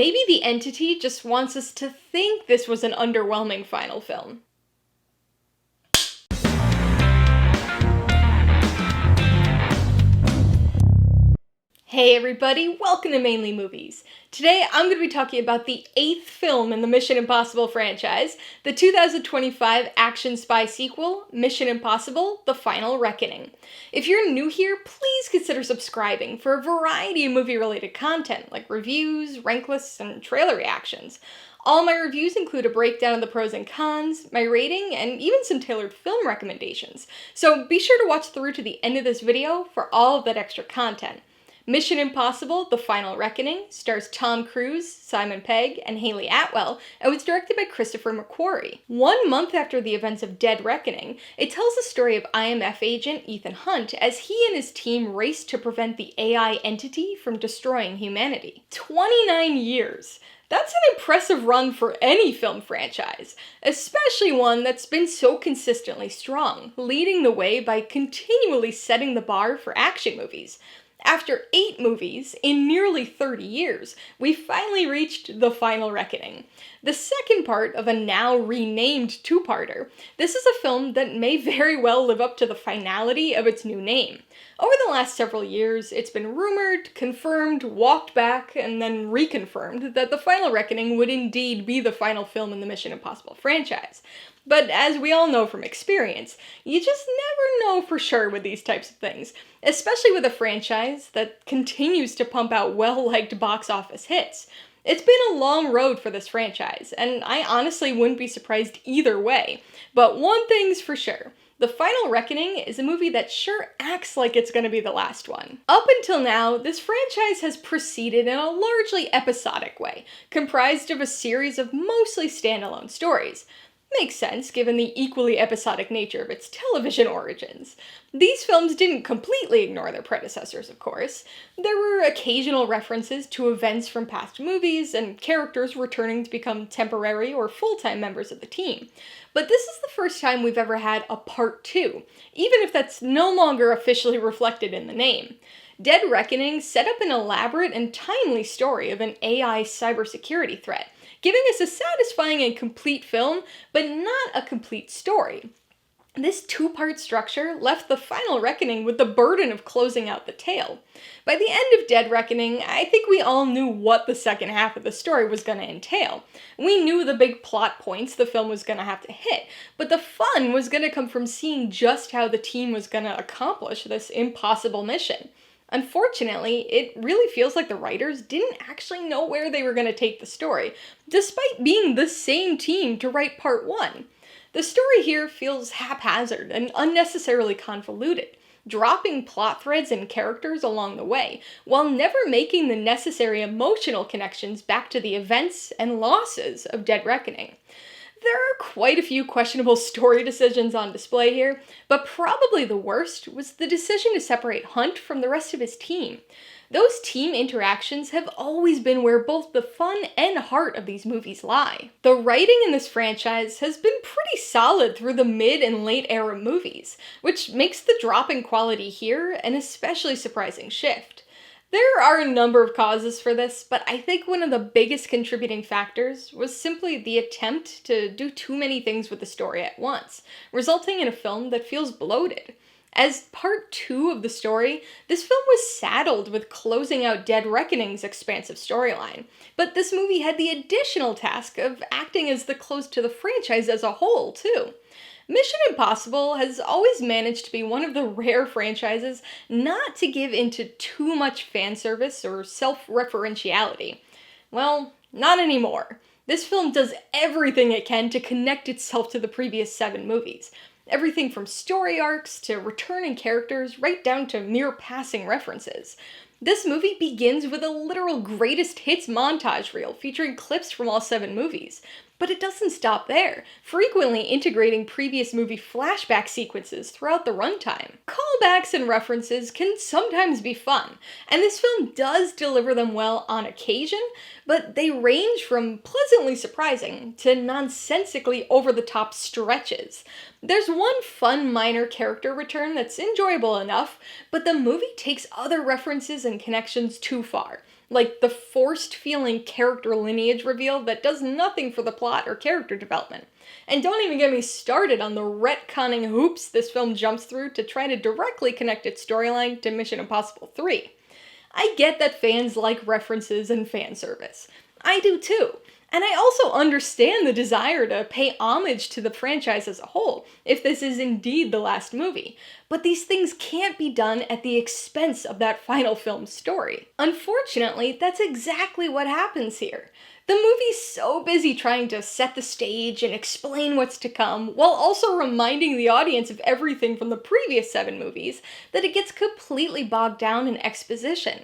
maybe the entity just wants us to think this was an underwhelming final film. Hey everybody, welcome to Mainly Movies. Today I'm going to be talking about the 8th film in the Mission Impossible franchise, the 2025 action spy sequel, Mission Impossible: The Final Reckoning. If you're new here, please consider subscribing for a variety of movie-related content like reviews, rank lists, and trailer reactions. All my reviews include a breakdown of the pros and cons, my rating, and even some tailored film recommendations, so be sure to watch through to the end of this video for all of that extra content. Mission Impossible: The Final Reckoning stars Tom Cruise, Simon Pegg, and Hayley Atwell, and was directed by Christopher McQuarrie. 1 month after the events of Dead Reckoning, it tells the story of IMF agent Ethan Hunt as he and his team race to prevent the AI entity from destroying humanity. 29 years! That's an impressive run for any film franchise, especially one that's been so consistently strong, leading the way by continually setting the bar for action movies. After 8 movies, in nearly 30 years, we finally reached The Final Reckoning, the second part of a now renamed two-parter. This is a film that may very well live up to the finality of its new name. Over the last several years, it's been rumored, confirmed, walked back, and then reconfirmed that The Final Reckoning would indeed be the final film in the Mission Impossible franchise. But as we all know from experience, you just never know for sure with these types of things, especially with a franchise that continues to pump out well-liked box office hits. It's been a long road for this franchise, and I honestly wouldn't be surprised either way. But one thing's for sure. The Final Reckoning is a movie that sure acts like it's going to be the last one. Up until now, this franchise has proceeded in a largely episodic way, comprised of a series of mostly standalone stories. Makes sense, given the equally episodic nature of its television origins. These films didn't completely ignore their predecessors, of course. There were occasional references to events from past movies, and characters returning to become temporary or full-time members of the team. But this is the first time we've ever had a Part 2, even if that's no longer officially reflected in the name. Dead Reckoning set up an elaborate and timely story of an AI cybersecurity threat, giving us a satisfying and complete film, but not a complete story. This two-part structure left The Final Reckoning with the burden of closing out the tale. By the end of Dead Reckoning, I think we all knew what the second half of the story was going to entail. We knew the big plot points the film was going to have to hit, but the fun was going to come from seeing just how the team was going to accomplish this impossible mission. Unfortunately, it really feels like the writers didn't actually know where they were going to take the story, despite being the same team to write Part 1. The story here feels haphazard and unnecessarily convoluted, dropping plot threads and characters along the way, while never making the necessary emotional connections back to the events and losses of Dead Reckoning. There are quite a few questionable story decisions on display here, but probably the worst was the decision to separate Hunt from the rest of his team. Those team interactions have always been where both the fun and heart of these movies lie. The writing in this franchise has been pretty solid through the mid and late era movies, which makes the drop in quality here an especially surprising shift. There are a number of causes for this, but I think one of the biggest contributing factors was simply the attempt to do too many things with the story at once, resulting in a film that feels bloated. As part 2 of the story, this film was saddled with closing out Dead Reckoning's expansive storyline, but this movie had the additional task of acting as the close to the franchise as a whole, too. Mission Impossible has always managed to be one of the rare franchises not to give into too much fan service or self-referentiality. Well, not anymore. This film does everything it can to connect itself to the previous 7 movies. Everything from story arcs to returning characters, right down to mere passing references. This movie begins with a literal greatest hits montage reel featuring clips from all 7 movies. But it doesn't stop there, frequently integrating previous movie flashback sequences throughout the runtime. Callbacks and references can sometimes be fun, and this film does deliver them well on occasion, but they range from pleasantly surprising to nonsensically over-the-top stretches. There's one fun minor character return that's enjoyable enough, but the movie takes other references and connections too far, like the forced-feeling character lineage reveal that does nothing for the plot or character development. And don't even get me started on the retconning hoops this film jumps through to try to directly connect its storyline to Mission Impossible 3. I get that fans like references and fan service. I do too. And I also understand the desire to pay homage to the franchise as a whole, if this is indeed the last movie. But these things can't be done at the expense of that final film's story. Unfortunately, that's exactly what happens here. The movie's so busy trying to set the stage and explain what's to come, while also reminding the audience of everything from the previous 7 movies, that it gets completely bogged down in exposition.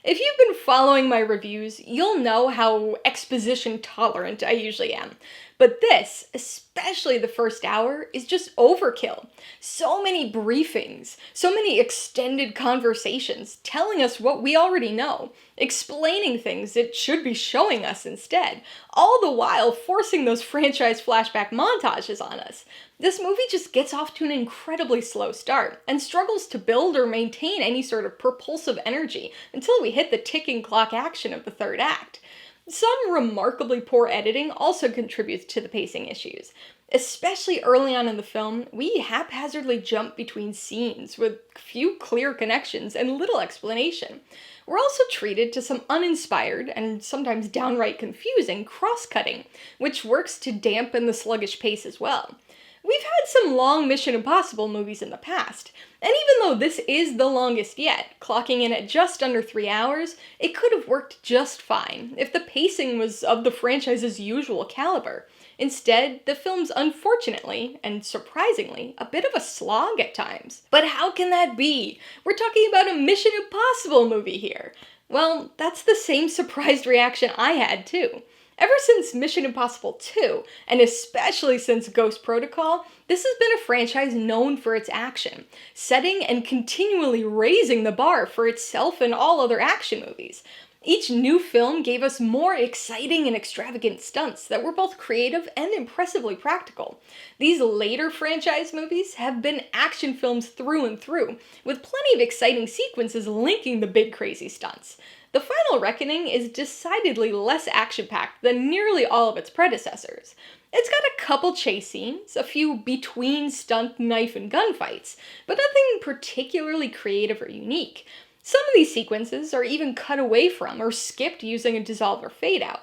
If you've been following my reviews, you'll know how exposition tolerant I usually am. But this, especially the first hour, is just overkill. So many briefings, so many extended conversations telling us what we already know, explaining things it should be showing us instead, all the while forcing those franchise flashback montages on us. This movie just gets off to an incredibly slow start, and struggles to build or maintain any sort of propulsive energy until we hit the ticking clock action of the third act. Some remarkably poor editing also contributes to the pacing issues. Especially early on in the film, we haphazardly jump between scenes with few clear connections and little explanation. We're also treated to some uninspired, and sometimes downright confusing, cross-cutting, which works to dampen the sluggish pace as well. We've had some long Mission Impossible movies in the past, and even though this is the longest yet, clocking in at just under 3 hours, it could have worked just fine if the pacing was of the franchise's usual caliber. Instead, the film's unfortunately, and surprisingly, a bit of a slog at times. But how can that be? We're talking about a Mission Impossible movie here. Well, that's the same surprised reaction I had too. Ever since Mission Impossible 2, and especially since Ghost Protocol, this has been a franchise known for its action, setting and continually raising the bar for itself and all other action movies. Each new film gave us more exciting and extravagant stunts that were both creative and impressively practical. These later franchise movies have been action films through and through, with plenty of exciting sequences linking the big crazy stunts. The Final Reckoning is decidedly less action-packed than nearly all of its predecessors. It's got a couple chase scenes, a few between-stunt knife and gunfights, but nothing particularly creative or unique. Some of these sequences are even cut away from or skipped using a dissolve or fade-out.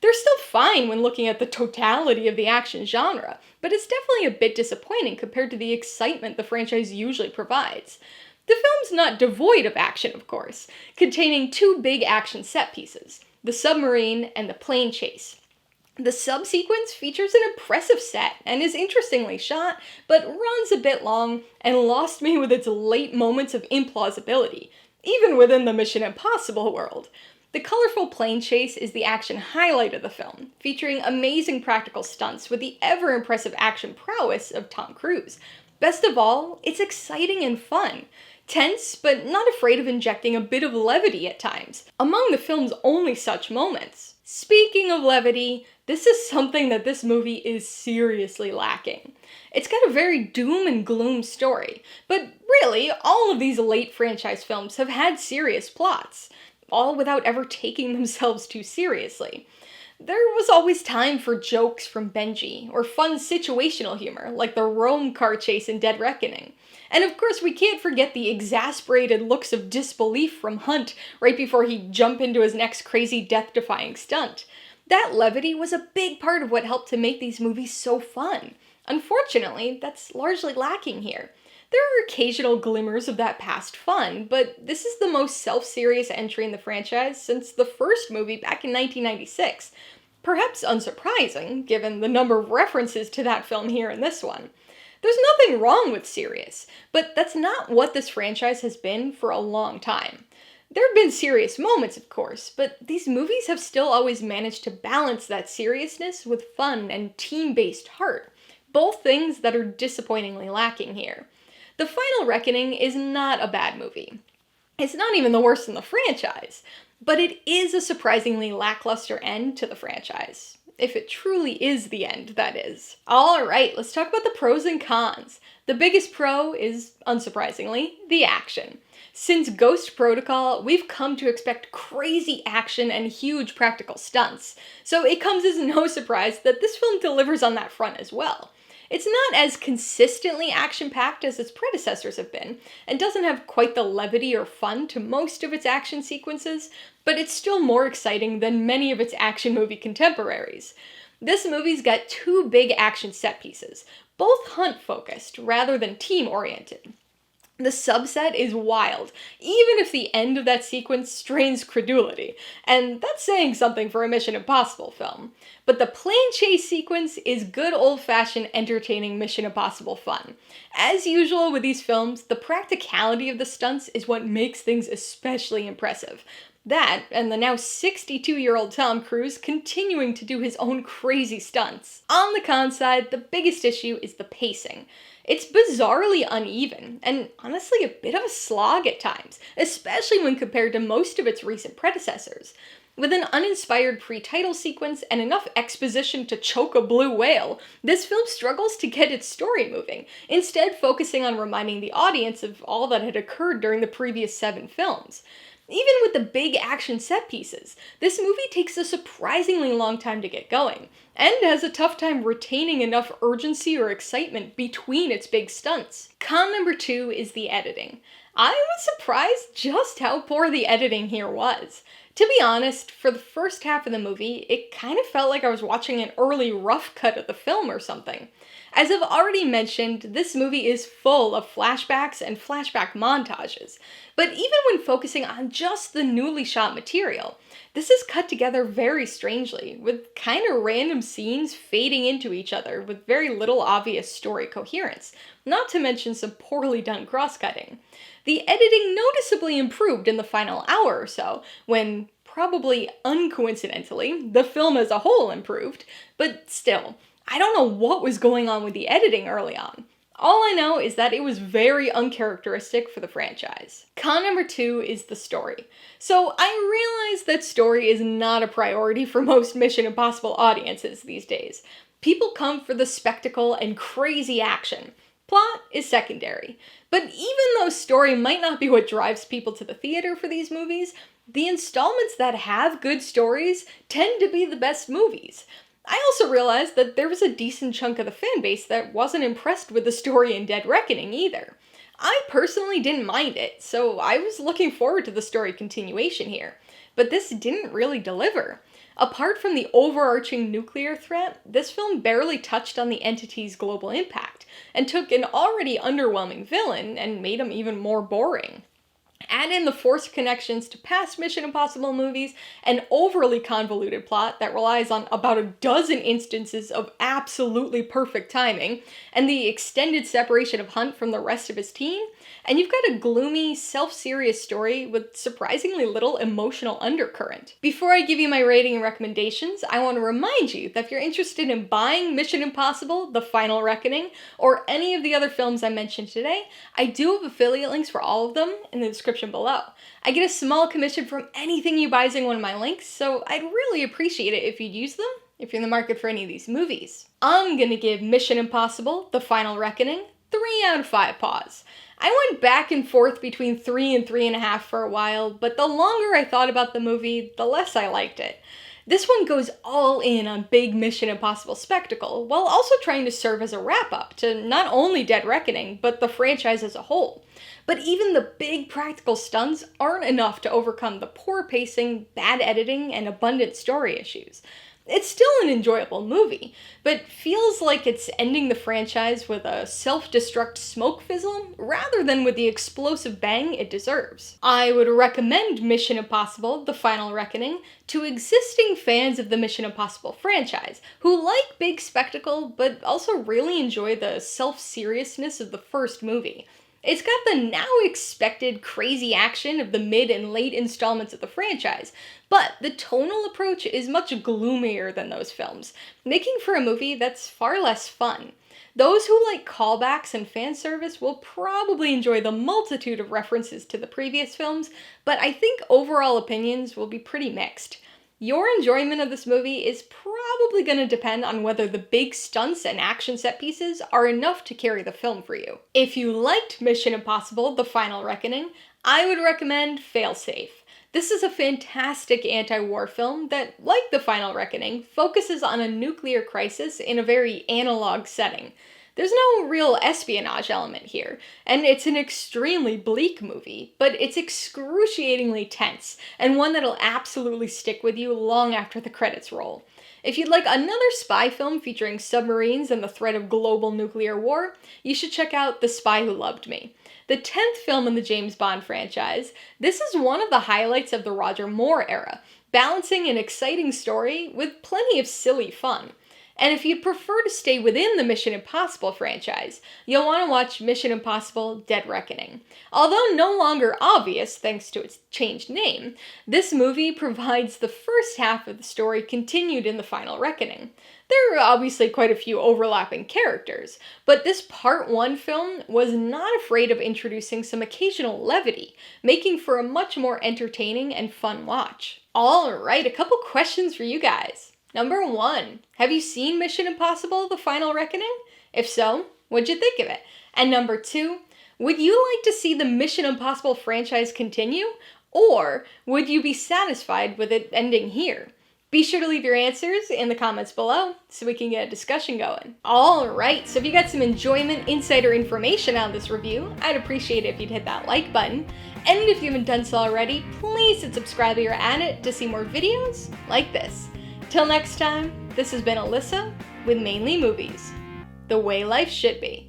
They're still fine when looking at the totality of the action genre, but it's definitely a bit disappointing compared to the excitement the franchise usually provides. The film's not devoid of action, of course, containing 2 big action set pieces, the submarine and the plane chase. The subsequence features an impressive set and is interestingly shot, but runs a bit long and lost me with its late moments of implausibility, even within the Mission Impossible world. The colorful plane chase is the action highlight of the film, featuring amazing practical stunts with the ever-impressive action prowess of Tom Cruise. Best of all, it's exciting and fun. Tense, but not afraid of injecting a bit of levity at times, among the film's only such moments. Speaking of levity, this is something that this movie is seriously lacking. It's got a very doom and gloom story, but really, all of these late franchise films have had serious plots, all without ever taking themselves too seriously. There was always time for jokes from Benji, or fun situational humor, like the Rome car chase in Dead Reckoning. And of course, we can't forget the exasperated looks of disbelief from Hunt right before he'd jump into his next crazy death-defying stunt. That levity was a big part of what helped to make these movies so fun. Unfortunately, that's largely lacking here. There are occasional glimmers of that past fun, but this is the most self-serious entry in the franchise since the first movie back in 1996. Perhaps unsurprising, given the number of references to that film here in this one. There's nothing wrong with serious, but that's not what this franchise has been for a long time. There have been serious moments, of course, but these movies have still always managed to balance that seriousness with fun and team-based heart, both things that are disappointingly lacking here. The Final Reckoning is not a bad movie. It's not even the worst in the franchise, but it is a surprisingly lackluster end to the franchise. If it truly is the end, that is. Alright, let's talk about the pros and cons. The biggest pro is, unsurprisingly, the action. Since Ghost Protocol, we've come to expect crazy action and huge practical stunts, so it comes as no surprise that this film delivers on that front as well. It's not as consistently action-packed as its predecessors have been, and doesn't have quite the levity or fun to most of its action sequences, but it's still more exciting than many of its action movie contemporaries. This movie's got two big action set pieces, both hunt-focused rather than team-oriented. The subset is wild, even if the end of that sequence strains credulity, and that's saying something for a Mission Impossible film. But the plane chase sequence is good old-fashioned entertaining Mission Impossible fun. As usual with these films, the practicality of the stunts is what makes things especially impressive. That, and the now 62-year-old Tom Cruise continuing to do his own crazy stunts. On the con side, the biggest issue is the pacing. It's bizarrely uneven, and honestly a bit of a slog at times, especially when compared to most of its recent predecessors. With an uninspired pre-title sequence and enough exposition to choke a blue whale, this film struggles to get its story moving, instead focusing on reminding the audience of all that had occurred during the previous 7 films. Even with the big action set pieces, this movie takes a surprisingly long time to get going, and has a tough time retaining enough urgency or excitement between its big stunts. Con number 2 is the editing. I was surprised just how poor the editing here was. To be honest, for the first half of the movie, it kind of felt like I was watching an early rough cut of the film or something. As I've already mentioned, this movie is full of flashbacks and flashback montages, but even when focusing on just the newly shot material, this is cut together very strangely, with kind of random scenes fading into each other with very little obvious story coherence, not to mention some poorly done cross-cutting. The editing noticeably improved in the final hour or so, when, probably uncoincidentally, the film as a whole improved, but still, I don't know what was going on with the editing early on. All I know is that it was very uncharacteristic for the franchise. Con number 2 is the story. So I realize that story is not a priority for most Mission Impossible audiences these days. People come for the spectacle and crazy action. Plot is secondary. But even though story might not be what drives people to the theater for these movies, the installments that have good stories tend to be the best movies. I also realized that there was a decent chunk of the fanbase that wasn't impressed with the story in Dead Reckoning either. I personally didn't mind it, so I was looking forward to the story continuation here. But this didn't really deliver. Apart from the overarching nuclear threat, this film barely touched on the entity's global impact, and took an already underwhelming villain and made him even more boring. Add in the forced connections to past Mission Impossible movies, an overly convoluted plot that relies on about a dozen instances of absolutely perfect timing, and the extended separation of Hunt from the rest of his team, and you've got a gloomy, self-serious story with surprisingly little emotional undercurrent. Before I give you my rating and recommendations, I want to remind you that if you're interested in buying Mission Impossible: The Final Reckoning, or any of the other films I mentioned today, I do have affiliate links for all of them in the description below. I get a small commission from anything you buy using one of my links, so I'd really appreciate it if you'd use them if you're in the market for any of these movies. I'm gonna give Mission Impossible: The Final Reckoning 3 out of 5 paws. I went back and forth between 3 and 3.5 for a while, but the longer I thought about the movie, the less I liked it. This one goes all in on big Mission Impossible spectacle, while also trying to serve as a wrap-up to not only Dead Reckoning, but the franchise as a whole. But even the big practical stunts aren't enough to overcome the poor pacing, bad editing, and abundant story issues. It's still an enjoyable movie, but feels like it's ending the franchise with a self-destruct smoke fizzle rather than with the explosive bang it deserves. I would recommend Mission Impossible: The Final Reckoning to existing fans of the Mission Impossible franchise who like big spectacle but also really enjoy the self-seriousness of the first movie. It's got the now expected crazy action of the mid and late installments of the franchise, but the tonal approach is much gloomier than those films, making for a movie that's far less fun. Those who like callbacks and fan service will probably enjoy the multitude of references to the previous films, but I think overall opinions will be pretty mixed. Your enjoyment of this movie is probably probably going to depend on whether the big stunts and action set pieces are enough to carry the film for you. If you liked Mission Impossible: The Final Reckoning, I would recommend Failsafe. This is a fantastic anti-war film that, like The Final Reckoning, focuses on a nuclear crisis in a very analog setting. There's no real espionage element here, and it's an extremely bleak movie, but it's excruciatingly tense, and one that'll absolutely stick with you long after the credits roll. If you'd like another spy film featuring submarines and the threat of global nuclear war, you should check out The Spy Who Loved Me. The 10th film in the James Bond franchise, this is one of the highlights of the Roger Moore era, balancing an exciting story with plenty of silly fun. And if you'd prefer to stay within the Mission Impossible franchise, you'll want to watch Mission Impossible: Dead Reckoning. Although no longer obvious thanks to its changed name, this movie provides the first half of the story continued in The Final Reckoning. There are obviously quite a few overlapping characters, but this Part 1 film was not afraid of introducing some occasional levity, making for a much more entertaining and fun watch. Alright, a couple questions for you guys. Number 1, have you seen Mission Impossible: The Final Reckoning? If so, what'd you think of it? And number 2, would you like to see the Mission Impossible franchise continue? Or would you be satisfied with it ending here? Be sure to leave your answers in the comments below so we can get a discussion going. Alright, so if you got some enjoyment, insider information out of this review, I'd appreciate it if you'd hit that like button. And if you haven't done so already, please hit subscribe if you're at it to see more videos like this. Till next time, this has been Alyssa with Mainely Movies, the way life should be.